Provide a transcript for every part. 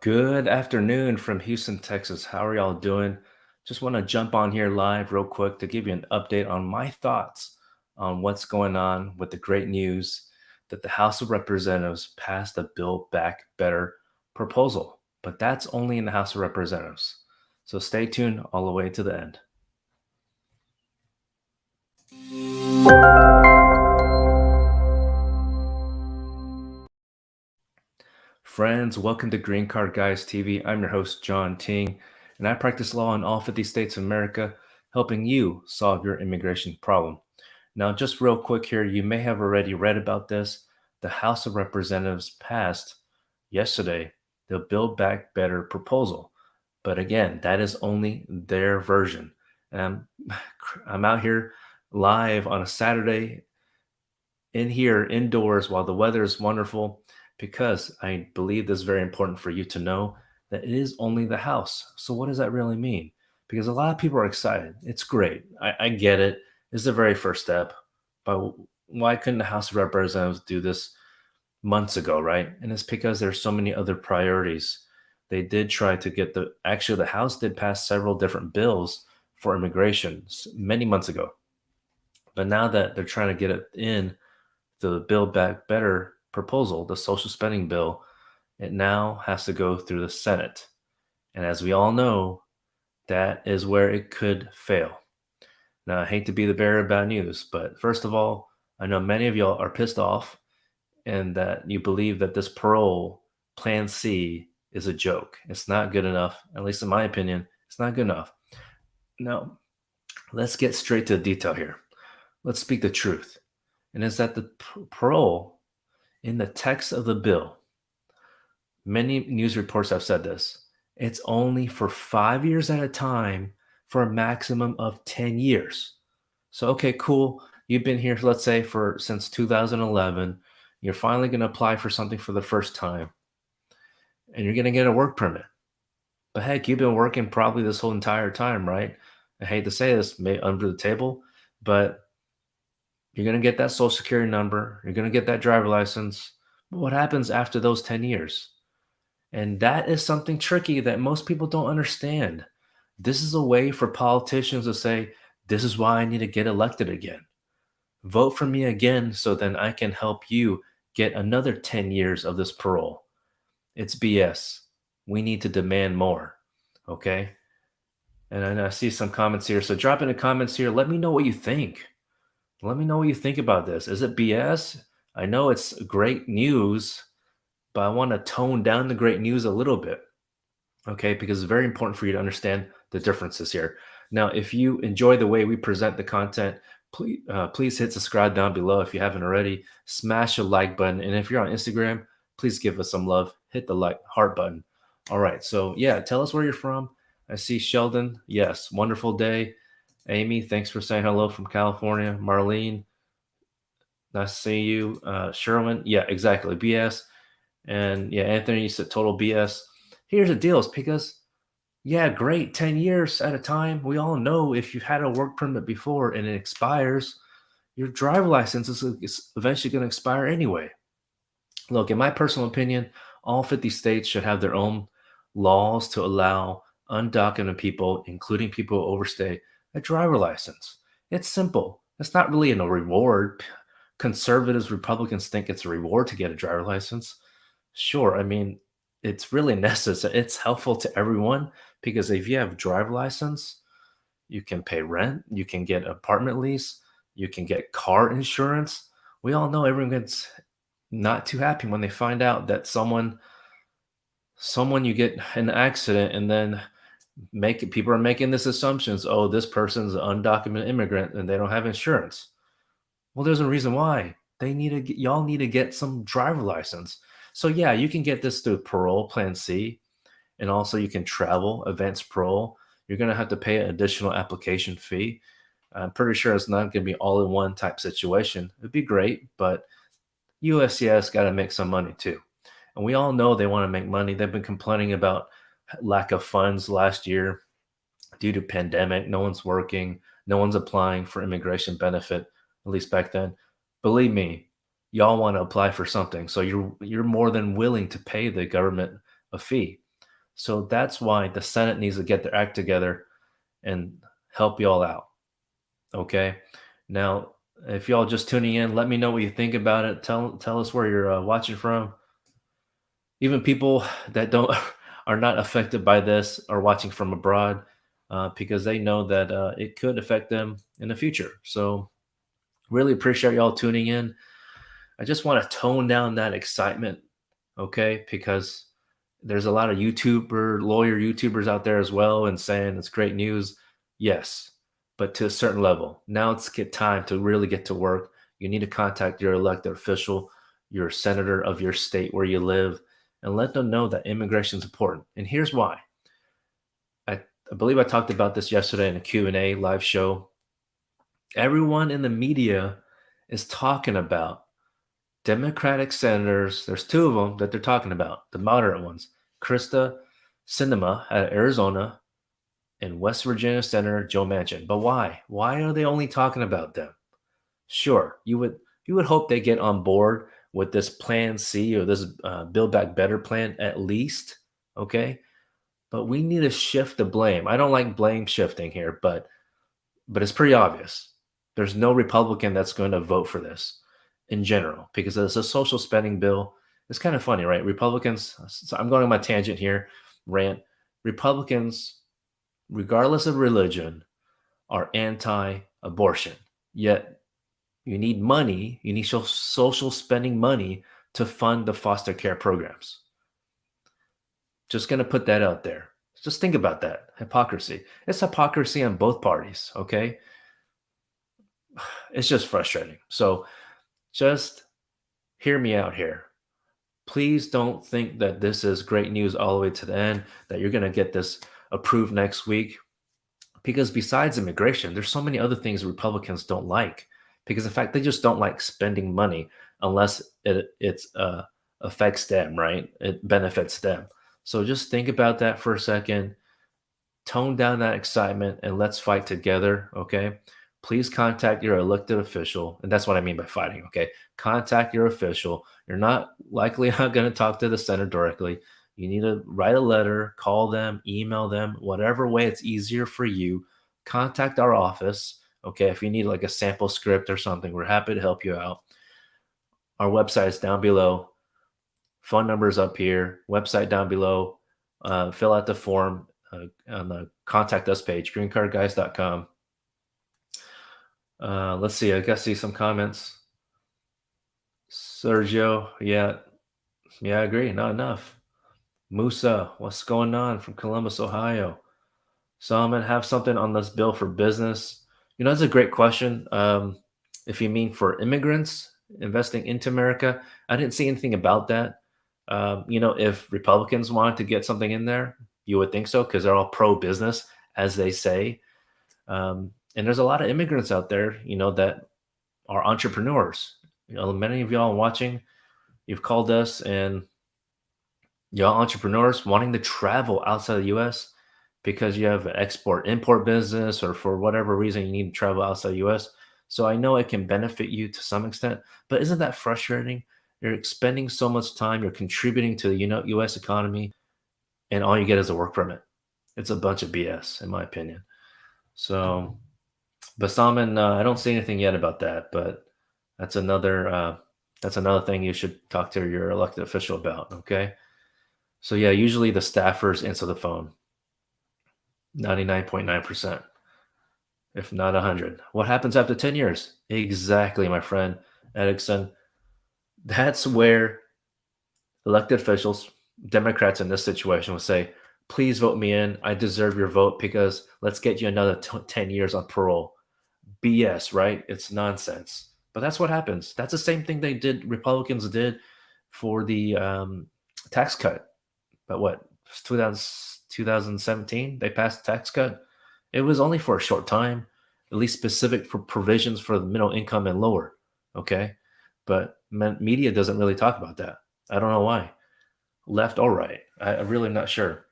Good afternoon from Houston, Texas. How are y'all doing? Just want to jump on here live real quick to give you an update on my thoughts on what's going on with the great news that the House of Representatives passed a Build Back Better proposal, but that's only in the House of Representatives. So stay tuned all the way to the end. Friends, welcome to Green Card Guys TV. I'm your host, John Ting, and I practice law in all 50 states of America, helping you solve your immigration problem. Now, just real quick here, you may have already read about this. The House of Representatives passed yesterday the Build Back Better proposal. But again, that is only their version. And I'm out here live on a Saturday in here indoors while the weather is wonderful because I believe this is very important for you to know that it is only the House. So, what does that really mean? Because a lot of people are excited. It's great. I get it. It's the very first step. But why couldn't the House of Representatives do this months ago, right? And it's because there's so many other priorities. They did try to get the House did pass several different bills for immigration many months ago. But now that they're trying to get it in, the Build Back Better proposal, the social spending bill, it now has to go through the Senate. And as we all know, that is where it could fail. Now, I hate to be the bearer of bad news, but first of all, I know many of y'all are pissed off and that you believe that this parole plan C is a joke. It's not good enough. At least in my opinion, it's not good enough. Now, let's get straight to the detail here. Let's speak the truth. And it's that the parole in the text of the bill, many news reports have said this, it's only for 5 years at a time for a maximum of 10 years. So, okay, cool. You've been here, let's say, for since 2011. You're finally going to apply for something for the first time and you're going to get a work permit. But heck, you've been working probably this whole entire time, right? I hate to say this, under the table, but you're going to get that social security number. You're going to get that driver license. But what happens after those 10 years? And that is something tricky that most people don't understand. This is a way for politicians to say, this is why I need to get elected again. Vote for me again so then I can help you get another 10 years of this parole. It's BS. We need to demand more. Okay. And I see some comments here. So drop in the comments here. Let me know what you think. Let me know what you think about this. Is it BS? I know it's great news, but I want to tone down the great news a little bit. Okay, because it's very important for you to understand the differences here. Now, if you enjoy the way we present the content, please hit subscribe down below if you haven't already. Smash a like button. And if you're on Instagram, please give us some love. Hit the like heart button. All right. So, yeah, tell us where you're from. I see Sheldon. Yes, wonderful day. Amy, thanks for saying hello from California. Marlene, nice to see you. Sherwin, yeah, exactly. BS. And yeah, Anthony, you said total BS. Here's the deal, is because, yeah, great, 10 years at a time. We all know if you've had a work permit before and it expires, your driver license is eventually going to expire anyway. Look, in my personal opinion, all 50 states should have their own laws to allow undocumented people, including people who overstay, a driver license. It's simple. It's not really a reward. Conservatives, Republicans think it's a reward to get a driver license. Sure, I mean, it's really necessary. It's helpful to everyone because if you have a driver license, you can pay rent, you can get apartment lease, you can get car insurance. We all know everyone gets not too happy when they find out that someone you get an accident and then people are making this assumptions, oh, this person's an undocumented immigrant and they don't have insurance. Well, there's a reason why. Y'all need to get some driver license. So yeah, you can get this through parole plan C, and also you can travel advanced parole. You're going to have to pay an additional application fee. I'm pretty sure it's not going to be all in one type situation. It'd be great, but USCIS got to make some money too. And we all know they want to make money. They've been complaining about lack of funds last year due to pandemic. No one's working. No one's applying for immigration benefit, at least back then. Believe me, y'all want to apply for something. So you're more than willing to pay the government a fee. So that's why the Senate needs to get their act together and help y'all out. Okay. Now, if y'all just tuning in, let me know what you think about it. Tell us where you're watching from. Even people that don't are not affected by this are watching from abroad because they know that it could affect them in the future. So really appreciate y'all tuning in. I just want to tone down that excitement, okay? Because there's a lot of lawyer YouTubers out there as well and saying it's great news. Yes, but to a certain level. Now it's get time to really get to work. You need to contact your elected official, your senator of your state where you live, and let them know that immigration is important. And here's why. I believe I talked about this yesterday in a Q&A live show. Everyone in the media is talking about Democratic senators. There's two of them that they're talking about, the moderate ones. Krista Sinema out of Arizona and West Virginia Senator Joe Manchin. But why? Why are they only talking about them? Sure, you would hope they get on board with this Plan C or this Build Back Better plan at least, okay? But we need to shift the blame. I don't like blame shifting here, but it's pretty obvious. There's no Republican that's going to vote for this in general because it's a social spending bill. It's kind of funny, right? Republicans, so I'm going on my tangent here, rant. Republicans, regardless of religion, are anti abortion. Yet you need money, you need social spending money to fund the foster care programs. Just going to put that out there. Just think about that hypocrisy. It's hypocrisy on both parties, okay? It's just frustrating. So just hear me out here. Please don't think that this is great news all the way to the end, that you're going to get this approved next week. Because besides immigration, there's so many other things Republicans don't like. Because in fact, they just don't like spending money unless it affects them, right? It benefits them. So just think about that for a second. Tone down that excitement and let's fight together, okay? Please contact your elected official. And that's what I mean by fighting, okay? Contact your official. You're not likely not going to talk to the senator directly. You need to write a letter, call them, email them, whatever way it's easier for you. Contact our office, okay? If you need like a sample script or something, we're happy to help you out. Our website is down below. Phone number is up here. Website down below. Fill out the form on the contact us page, greencardguys.com. Let's see. I guess see some comments. Sergio, yeah, I agree. Not enough. Musa, what's going on from Columbus, Ohio? Solomon, have something on this bill for business. That's a great question. If you mean for immigrants investing into America, I didn't see anything about that. If Republicans wanted to get something in there, you would think so because they're all pro-business, as they say. And there's a lot of immigrants out there, that are entrepreneurs. Many of y'all watching, you've called us and y'all entrepreneurs wanting to travel outside the US because you have an export-import business or for whatever reason you need to travel outside the US. So I know it can benefit you to some extent, but isn't that frustrating? You're spending so much time, you're contributing to the US economy, and all you get is a work permit. It's a bunch of BS, in my opinion. So, but Salman, I don't see anything yet about that, but that's another thing you should talk to your elected official about. Okay. So yeah, usually the staffers answer the phone. 99.9%, if not 100. What happens after 10 years? Exactly, my friend Erickson. That's where elected officials, Democrats in this situation, will say, please vote me in. I deserve your vote because let's get you another 10 years on parole. BS, right? It's nonsense. But that's what happens. That's the same thing Republicans did for the tax cut. But what, 2017, they passed a tax cut. It was only for a short time, at least specific for provisions for the middle income and lower. Okay. But media doesn't really talk about that. I don't know why, left or right. I really am not sure.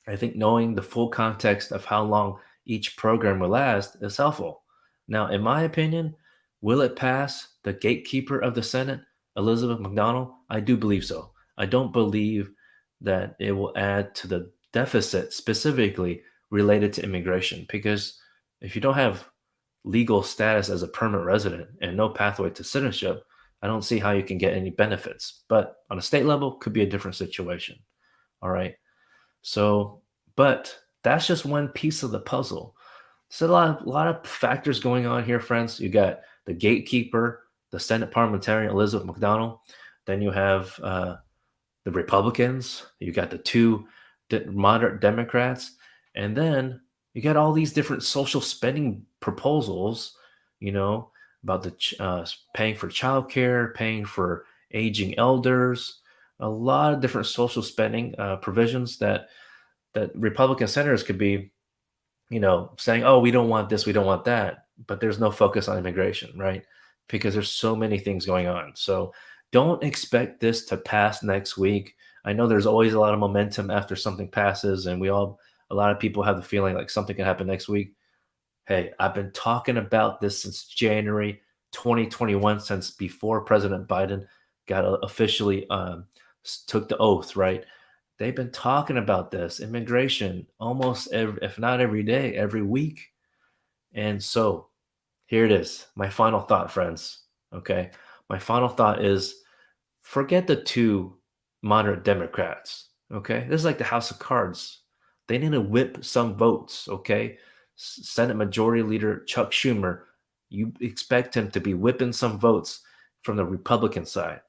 I think knowing the full context of how long each program will last is helpful. Now, in my opinion, will it pass the gatekeeper of the Senate, Elizabeth McDonald? I do believe so. I don't believe that it will add to the deficit specifically related to immigration. Because if you don't have legal status as a permanent resident and no pathway to citizenship, I don't see how you can get any benefits. But on a state level, could be a different situation. All right. So, but that's just one piece of the puzzle. So a lot of factors going on here, friends. You got the gatekeeper, the Senate parliamentarian Elizabeth McDonald. Then you have the Republicans. You got the two moderate Democrats, and then you got all these different social spending proposals. You know about the paying for childcare, paying for aging elders, a lot of different social spending provisions that Republican senators could be, saying, "Oh, we don't want this, we don't want that," but there's no focus on immigration, right? Because there's so many things going on. So don't expect this to pass next week. I know there's always a lot of momentum after something passes, and a lot of people have the feeling like something can happen next week. Hey, I've been talking about this since January 2021, since before President Biden got officially took the oath, right? They've been talking about this immigration almost every, if not every day, every week. And so here it is. My final thought, friends. Okay. My final thought is forget the two moderate Democrats. Okay. This is like the House of Cards. They need to whip some votes. Okay. Senate Majority Leader Chuck Schumer, you expect him to be whipping some votes from the Republican side.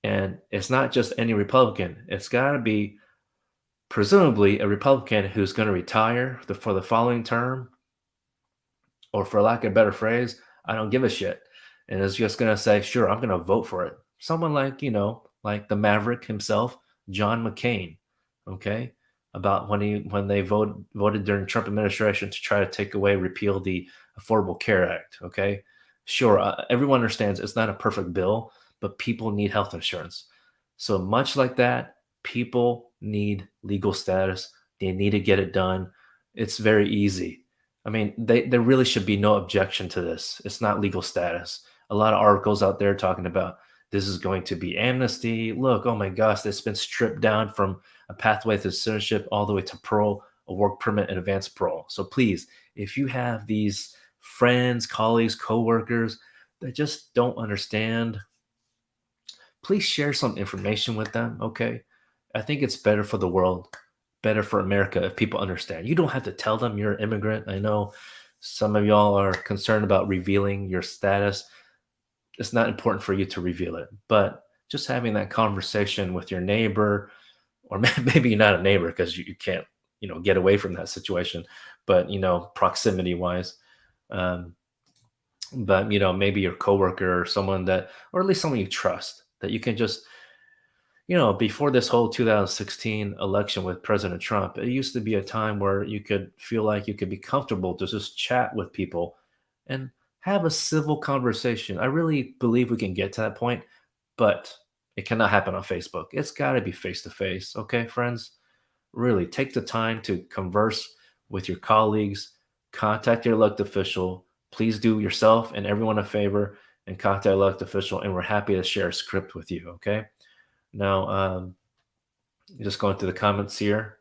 And it's not just any Republican, it's got to be presumably a Republican who's going to retire for the following term, or for lack of a better phrase, I don't give a shit, and is just going to say, sure, I'm going to vote for it. Someone like, like the Maverick himself, John McCain, okay, about when they voted during Trump administration to try to repeal the Affordable Care Act, okay? Sure, everyone understands it's not a perfect bill, but people need health insurance. So much like that, people need legal status. They need to get it done. It's very easy. I mean, there really should be no objection to this. It's not legal status. A lot of articles out there talking about this is going to be amnesty. Look, oh my gosh, it's been stripped down from a pathway to citizenship all the way to parole, a work permit, and advanced parole. So please, if you have these friends, colleagues, coworkers that just don't understand, please share some information with them, okay? I think it's better for the world, better for America if people understand. You don't have to tell them you're an immigrant. I know some of y'all are concerned about revealing your status. It's not important for you to reveal it, but just having that conversation with your neighbor, or maybe you're not a neighbor because you can't, get away from that situation, but, proximity wise. Um, but maybe your coworker or someone that, or at least someone you trust, that you can just, before this whole 2016 election with President Trump, it used to be a time where you could feel like you could be comfortable to just chat with people and have a civil conversation. I really believe we can get to that point, but it cannot happen on Facebook. It's got to be face to face. Okay, friends? Really take the time to converse with your colleagues, contact your elected official. Please do yourself and everyone a favor and contact your elected official, and we're happy to share a script with you. Okay. Now, just going through the comments here.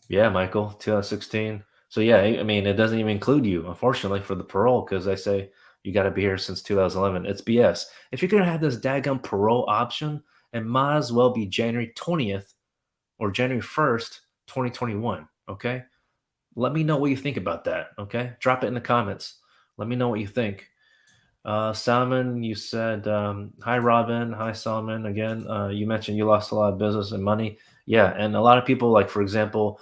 Yeah, Michael, 2016. So yeah, I mean, it doesn't even include you, unfortunately, for the parole, because they say you got to be here since 2011. It's BS. If you're gonna have this daggum parole option, it might as well be January 20th or January 1st, 2021. Okay. Let me know what you think about that. Okay. Drop it in the comments. Let me know what you think. Salmon, you said, hi, Robin. Hi, Salmon. Again, you mentioned you lost a lot of business and money. Yeah. And a lot of people, like, for example,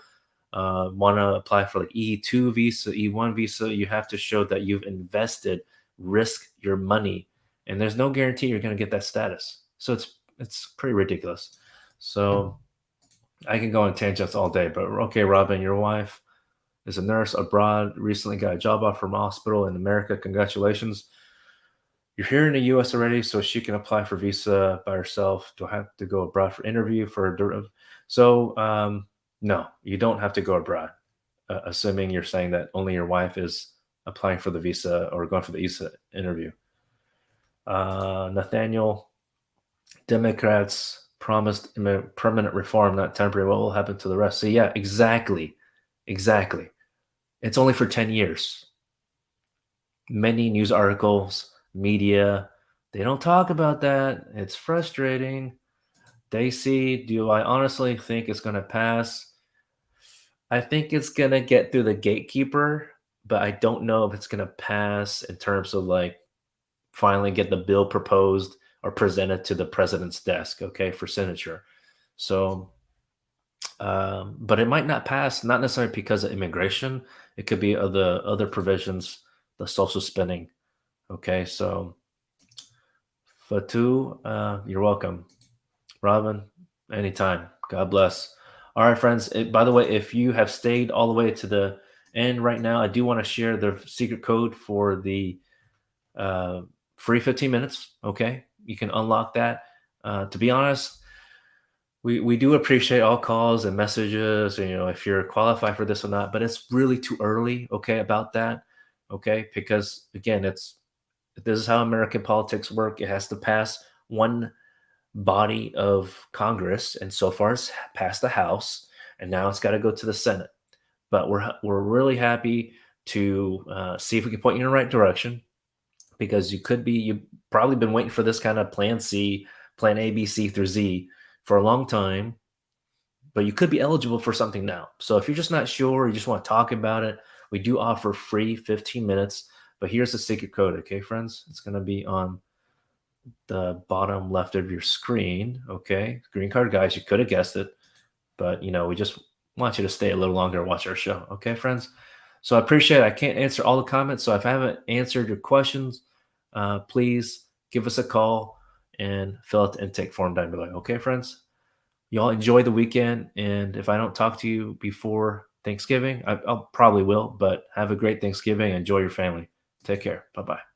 want to apply for like E2 visa, E1 visa. You have to show that you've invested, risk your money. And there's no guarantee you're going to get that status. So it's pretty ridiculous. So I can go on tangents all day, but okay, Robin, your wife is a nurse abroad, recently got a job offer from a hospital in America. Congratulations. You're here in the US already, so she can apply for visa by herself. Do I have to go abroad for interview for so no, you don't have to go abroad, assuming you're saying that only your wife is applying for the visa or going for the visa interview. Nathaniel, Democrats promised permanent reform, not temporary. What will happen to the rest? So yeah, exactly, exactly. It's only for 10 years. Many news articles, media, they don't talk about that. It's frustrating. Daisy, do I honestly think it's going to pass? I think it's going to get through the gatekeeper, but I don't know if it's going to pass in terms of like finally get the bill proposed or presented to the president's desk, okay, for signature. So, but it might not pass, not necessarily because of immigration. It could be other provisions, the social spending. Okay, so Fatu, you're welcome. Robin, anytime. God bless. All right, friends. By the way, if you have stayed all the way to the end right now, I do want to share the secret code for the uh, free 15 minutes. Okay, you can unlock that. To be honest, we do appreciate all calls and messages, and, if you're qualified for this or not. But it's really too early. Okay, about that. Okay, because again, this is how American politics work. It has to pass one body of Congress, and so far it's passed the House, and now it's got to go to the Senate. But we're really happy to see if we can point you in the right direction, because you've probably been waiting for this kind of Plan C, Plan A, B, C through Z for a long time, but you could be eligible for something now. So if you're just not sure, you just want to talk about it, we do offer free 15 minutes. But here's the secret code, okay, friends? It's going to be on the bottom left of your screen. Okay, green card guys, you could have guessed it, but we just want you to stay a little longer and watch our show. Okay, friends. So I appreciate it. I can't answer all the comments, so if I haven't answered your questions, please give us a call and fill out the intake form down below. Okay, friends. Y'all enjoy the weekend, and if I don't talk to you before Thanksgiving, I'll probably will. But have a great Thanksgiving. Enjoy your family. Take care. Bye bye.